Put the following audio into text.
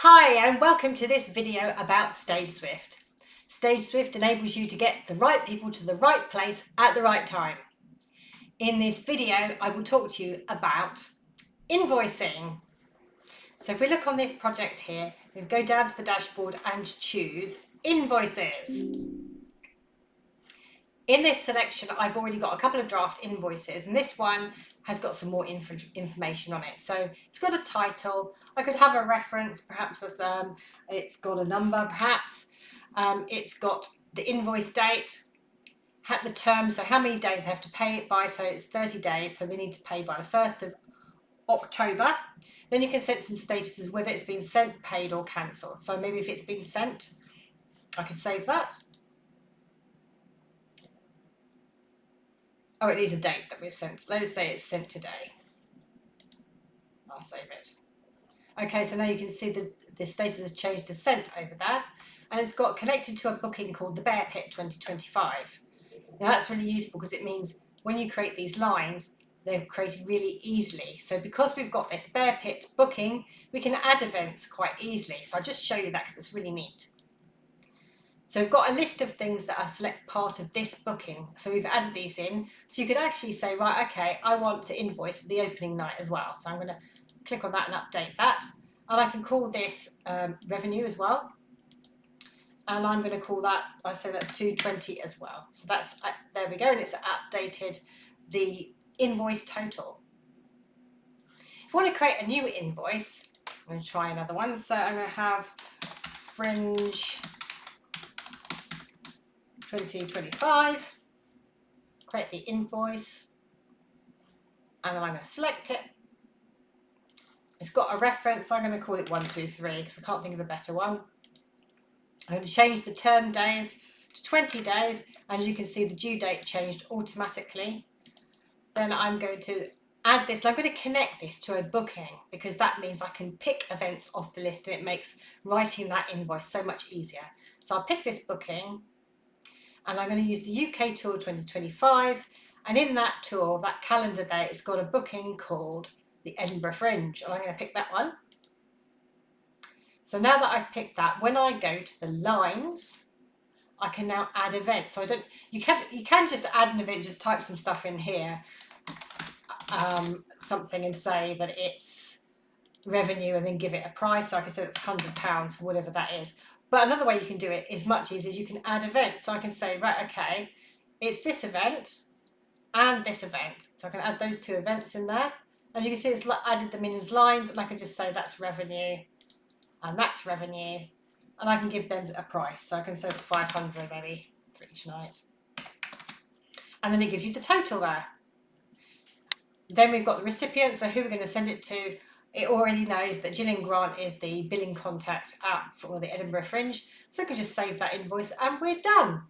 Hi and welcome to this video about StageSwift. StageSwift enables you to get the right people to the right place at the right time. In this video, I will talk to you about invoicing. So if we look on this project here, we go down to the dashboard and choose invoices. In this selection, I've already got a couple of draft invoices, and this one has got some more information on it. So it's got a title. I could have a reference, perhaps it's got a number, perhaps. It's got the invoice date, the term, so how many days they have to pay it by. So it's 30 days, so they need to pay by the 1st of October. Then you can set some statuses, whether it's been sent, paid, or cancelled. So maybe if it's been sent, I can save that. Oh, it needs a date that we've sent. Let's say it's sent today. I'll save it. Okay, so now you can see the status has changed to sent over there, and it's got connected to a booking called the Bear Pit 2025. Now that's really useful because it means when you create these lines, they're created really easily. So because we've got this Bear Pit booking, we can add events quite easily. So I'll just show you that because it's really neat. So we've got a list of things that are select part of this booking. So we've added these in. So you could actually say, right, okay, I want to invoice for the opening night as well. So I'm going to click on that and update that. And I can call this revenue as well. And I'm going to call that, I say that's 220 as well. So that's, there we go. And it's updated the invoice total. If I want to create a new invoice, I'm going to try another one. So I'm going to have Fringe 2025, create the invoice, and then I'm going to select it. It's got a reference, so I'm going to call it 123 because I can't think of a better one. I'm going to change the term days to 20 days, and you can see the due date changed automatically. Then I'm going to add this, I'm going to connect this to a booking because that means I can pick events off the list and it makes writing that invoice so much easier. So I'll pick this booking, and I'm going to use the UK Tour 2025, and in that tour, that calendar there, it's got a booking called the Edinburgh Fringe, and I'm going to pick that one. So now that I've picked that, when I go to the lines, I can now add events. So you can just add an event, just type some stuff in here, something, and say that it's revenue and then give it a price. So I can say it's £100, whatever that is. But another way you can do it is much easier. You can add events. So I can say, right, okay, it's this event and this event. So I can add those two events in there. And you can see it's added them in as lines, and I can just say that's revenue and that's revenue. And I can give them a price. So I can say it's 500 maybe for each night. And then it gives you the total there. Then we've got the recipient, so who we're going to send it to. It already knows that Gillian Grant is the billing contact for the Edinburgh Fringe. So I can just save that invoice and we're done.